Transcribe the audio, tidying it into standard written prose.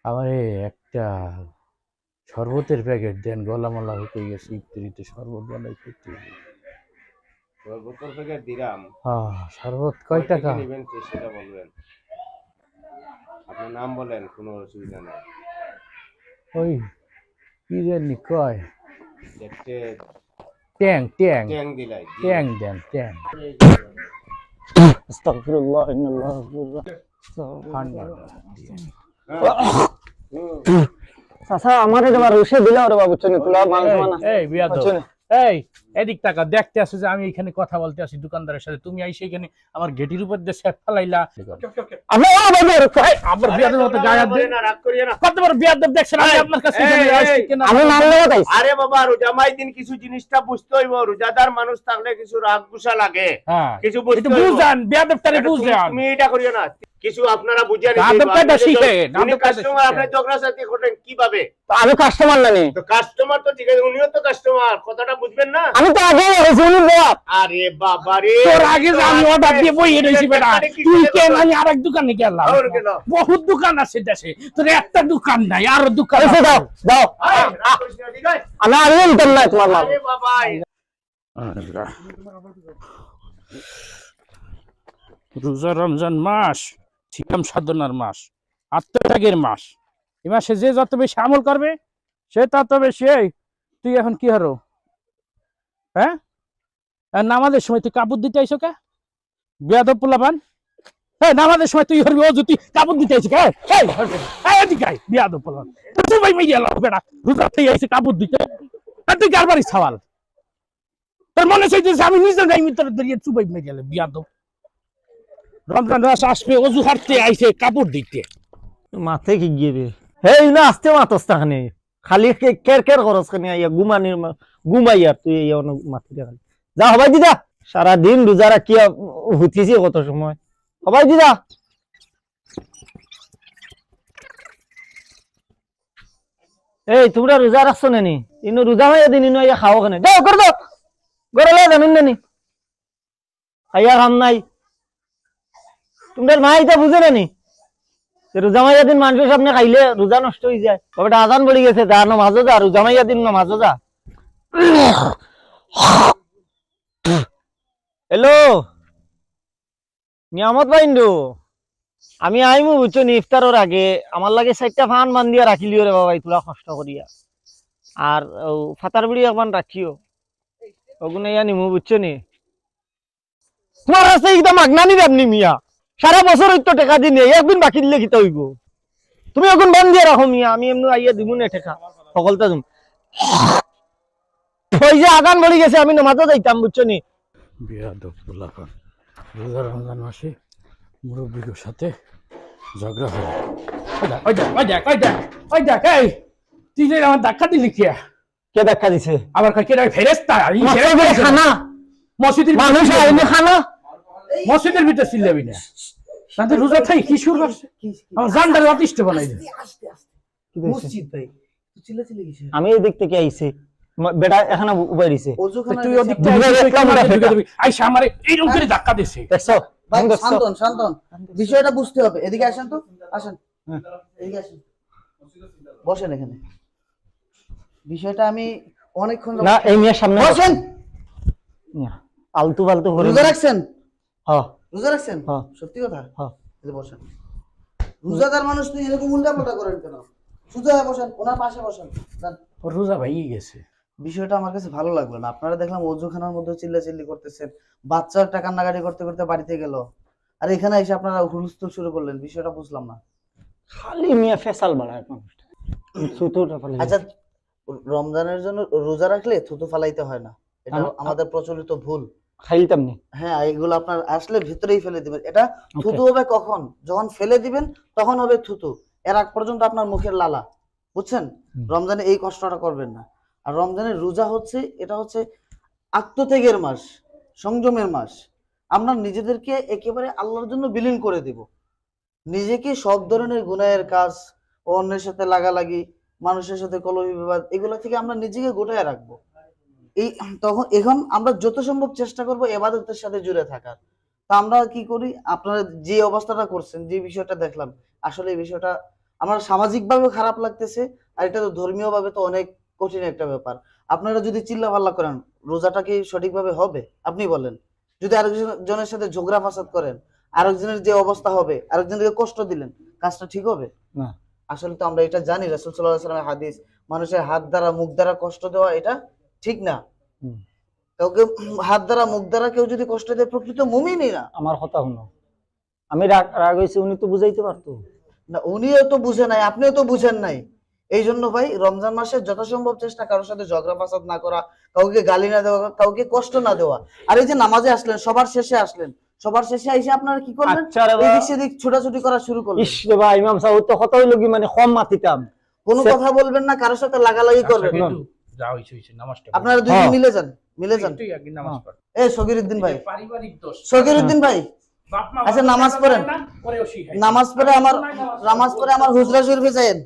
আমারে একটা শরবতের প্যাকেট দেন, গলা মালা হতে গেছে, ইফতারিতে শরবত বানাই খেতে হবে। বোতল থেকে দিলাম। শরবত কয় টাকা? নেবেন সেটা বলবেন, আপনার নাম বলেন, কোনো অসুবিধা নেই। ওই কি জানি কয়, দেখতে ট্যাং ট্যাং ট্যাং দিলাই ট্যাং দেন, ট্যাং। আস্তাগফিরুল্লাহ ইন্নাল্লাহ ঠান্ডা চাচা আমারে দেবার রসে দিলা ওরে বাবু চনে তুলা মাংস বানা। এই বিয়াদব, চলে এই এদিক টাকা দেখতে আসো যে আমি এখানে কথা বলতে আসি দোকানদারের সাথে, তুমি আইসে এখানে আমার গেটের উপর দিয়ে সেট ফেলাইলা। আমরা আবার বিয়াদব মতো গায়ে হাত দেন, রাগ করিয়ে না। কত বড় বিয়াদব দেখছেন আমি আপনার কাছে এখানে আসছি কেন? আমি নাম নেব তাই। আরে বাবা, রোজামাই দিন কিছু জিনিসটা বুঝতে হইব। রোজাদার মানুষ থাকলে কিছু রাগ গুসা লাগে, হ্যাঁ কিছু একটু বুঝতে হইব। বুঝান, বিয়াদবটারে বুঝান। তুমি এটা করিও না, কিছু আপনারা বুঝিয়ে নিতে আদব কায়দা শিখেন, উনি আদব কায়দা কাস্টমার, আপনি শিখেন। ঝগড়া সাথে করেন কিভাবে? আমি কাস্টমার না নি, তো কাস্টমার তো ঠিক আছে, উনিও তো কাস্টমার, কথাটা বুঝবেন না? আমি তো আগে রসুন বাপ। আরে বাবা রে, তোর আগে যে আমি অর্ডার দিয়ে বইয়ে রইছি বেটা, তুই কেন আমি আরেক দোকানে গেলাম? আর কেন? বহুত দোকান আছে দেশে, তোর একটা দোকান নাই, আরো দোকান এসে আছে। দাও দাও আরে, রাগ করিস না, ঠিক আছে? আমি আগে নিতাম না তোমার মাল। আরে বাবা, রোজা রমজান মাস, সিয়াম সাধনার মাস, আত্মত্যাগের মাস। এই মাসে যে যত বেশি আমল করবে সে তত বেশি। এই, তুই এখন কি হারো? হ্যাঁ, আর নামাজের সময় তুই কাপড় দিতে আইসো কে? বেয়াদব পোলাপান, এই নামাজের সময় তুই হরবি অজু, তুই কাপড় দিতে আইসো কে? এই এদিকে আয়, বেয়াদব পোলাপান, তুই ভাই মেয়ে গেল বেটা, রোজা থেকে আইসে কাপড় দিতে, আর তুই কার বাড়ির সওয়াল? তোর মনে চাইতেছে আমি নিজে যাই মিত্র ধরিয়ে চুবাই মেয়ে গেলে বিয়াদব। রমজান মাস আসবে, অজু হাঁটতে আইসে কাপড় দিতে। মাথায় কি গিয়ে হেই না আসতে মাতস তাখানে খালি কের কের খরচ খানি আইয়া ঘুমানির ঘুমাইয়া তুই এই মাথা দিয়ে খালি যা হবাই দিদা। সারা দিন রোজা রাখিয়া হুতিছি কত সময়, হবাই দিদা। এই তোমরা রোজা রাখছো নানি? ইনো রোজা হইয়া দিন ইনো আইয়া খাও কেন? দাও করে দাও, ঘরে লাই জানুন নানি আইয়া খাম নাই। তোমাদের মা এটা বুঝে নানি রোজা মাইয়া দিন মানুষের সামনে খাইলে রোজা নষ্ট হয়ে যায়। তবে আজান বলি গেছে, যা নমাজও যা, রোজা মাইয়া দিন নমাজও যা। হ্যালো নিয়ামত বাইন্দু, আমি আইমু বুঝছো নি ইফতারের আগে। আমার লাগে 4টা ফান মান দিয়া রাখিলিও রে বাবা, তোলা কষ্ট করিয়া। আর ফাতার বিড়ি একবার রাখিও, ওগুনে ইয়া নিমু বুঝছো নি। তোমার কাছে একদম মাগনা নিবেন নি মিয়া, সারা বছর তো টাকা দিনে একদিন বাকি দিলে কি হইব? তুমি এখন বন্ধ দিয়ে রাখো মিয়া, আমি এমনি আইয়া দিব না টাকা সকলটা তুমি। ওই যে আগান বলি গেছে, আমি নামাজও যাইতাম বুঝছো নি। বিয়াদব পোলাপান, রোজা রমজান মাসে মুরব্বীর সাথে ঝগড়া হয়। ওই দেখ ওই দেখ ওই দেখ ওই দেখ, এই তুই যে আমার ধাক্কা দিলি কে? কে দেখা দিছে? আবার কয় কেডা ফেরেশতা? এই মসজিদের ফেরেশতা খানা, মসজিদের মানুষ আইনি খানা, মসজিদের ভিতরে চিল্লাবি না। তাতে রোজা থাই কি শুরু করছে? আমার জানটারে অতিষ্ঠ বানাই দে। মসজিদ ভাই তুই চিল্লাচিল্লি কিসের? আমি এই দিক থেকে আইছি, বেটা এখানে উবাই দিছে। ওযুখানা তুই ওদিক দুপুরে থেকে দেখলাম ওরা ফেটা। আইসা আমারে এইরকম করে ধাক্কা দিছে। দেখছো? ভাই দেখছো? শান্তন শান্তন, বিষয়টা বুঝতে হবে। এদিকে আসেন তো, আসেন এদিকে আসেন, বসেন এখানে। বিষয়টা আমি অনেকক্ষণ না এই মেয়ের সামনে বসেন। আলতু ফালতু করে। রোজা রাখছেন? হ্যাঁ রোজা রাখছেন? হ্যাঁ সত্যি কথা? হ্যাঁ। এই যে বসেন। রোজাদার মানুষ তুই এরকম উল্টাপাল্টা করেন কেন? সোজা হয়ে বসেন, ওনার পাশে বসেন। যান। ওর রোজা ভাইই গেছে। বিষয়টা আমার কাছে ভালো লাগলো না। আপনারা দেখলাম ওযুখানার মধ্যে চিল্লাচিল্লি করতেছেন, বাচ্চা একটা কান্নাকাটি করতে করতে বাড়িতে গেল, আর এখানে এসে আপনারা হুলস্থুল শুরু করলেন। বিষয়টা বুঝলাম না। খালি মেয়ে ফেসাল বাড়ায় মানুষটা। সুতোটা ফেলে। আচ্ছা, রমজানের জন্য রোজা রাখলে থুতু ফালাইতে হয় না, এটা আমাদের প্রচলিত ভুল। খাইতাম নি। হ্যাঁ, এগুলো আপনার আসলে ভিতরেই ফেলে দিবেন। এটা থুতু হবে কখন? যখন ফেলে দিবেন তখন হবে থুতু, এর আগ পর্যন্ত আপনার মুখের লালা। বুঝছেন? রমজানে এই কষ্টটা করবেন না। আর রমজানের রোজা হচ্ছে, এটা হচ্ছে আত্মত্যাগের মাস, সংযমের মাস। আমরা নিজেদেরকে একেবারে আল্লাহর জন্য বিলীন করে দিব। নিজেকে সব ধরনের গুনাহের কাজ, অন্যের সাথে লাগালাগি, মানুষের সাথে কলহ বিবাদ, এগুলো থেকে আমরা নিজেকে গোটায় রাখবো। এই তখন এখন আমরা যত সম্ভব চেষ্টা করব ইবাদতের সাথে জুড়ে থাকার। তা আমরা কি করি? আপনারা যে অবস্থাটা করছেন, যে বিষয়টা দেখলাম, আসলে এই বিষয়টা আমার সামাজিক ভাবে খারাপ লাগতেছে, আর এটা তো ধর্মীয় ভাবে তো অনেক কঠিন একটা ব্যাপার। আপনারা যদি চিল্লা পাল্লা করেন, রোজাটা কি সঠিকভাবে হবে? আপনি বলেন। যদি আরেকজনের সাথে ঝগড়া ফাসাদ করেন, আরেকজনের যে অবস্থা হবে, আরেকজনকে কষ্ট দিলেন, কাজটা ঠিক হবে না। আসলে তো আমরা এটা জানি, রাসূল সাল্লাল্লাহু আলাইহি ওয়াসাল্লামের হাদিস, মানুষের হাত দ্বারা মুখ দ্বারা কষ্ট দেওয়া এটা ঠিক না। হুম। কাউকে হাত দ্বারা মুখ দ্বারা কেউ যদি কষ্ট দেয়, প্রকৃত মুমিনই না। আমার কথা শুনো, আমি রাগ রাগ হয়েছি, উনি তো বুঝাইতে পারতো। না, উনিও তো বুঝে নাই, আপনিও তো বুঝেন নাই। এই জন্য ভাই রমজান মাসে যথাসম্ভব চেষ্টা কারোর সাথে ঝগড়া ফাসাদ না করা, কাউকে গালি না দেওয়া, কাউকে কষ্ট না দেওয়া। আর এই যে নামাজে আসলেন, সবার শেষে আসলেন, সবার শেষে এসে আপনারা কি করলেন? আচ্ছা রে বাবা। এদিক সেদিক ছোটাছুটি করা শুরু করলেন। ইস রে ভাই, ইমাম সাহেব তো কথা হইলো কি, মানে কম মাতিতাম। কোনো কথা বলবেন না, কারোর সাথে লাগালাগি করবেন না। যা হইছে হইছে, নামাজটা আপনারা দুইজন মিলে যান, মিলে যান। তুই আগে নামাজ পড়। এই সগিরউদ্দিন ভাই, পারিবারিক দোষ। সগিরউদ্দিন ভাই, বাপ মা আচ্ছা নামাজ পড়েন, পরেও শিখাই। নামাজ পড়ে আমার হুজরা শরীফে যায়েন।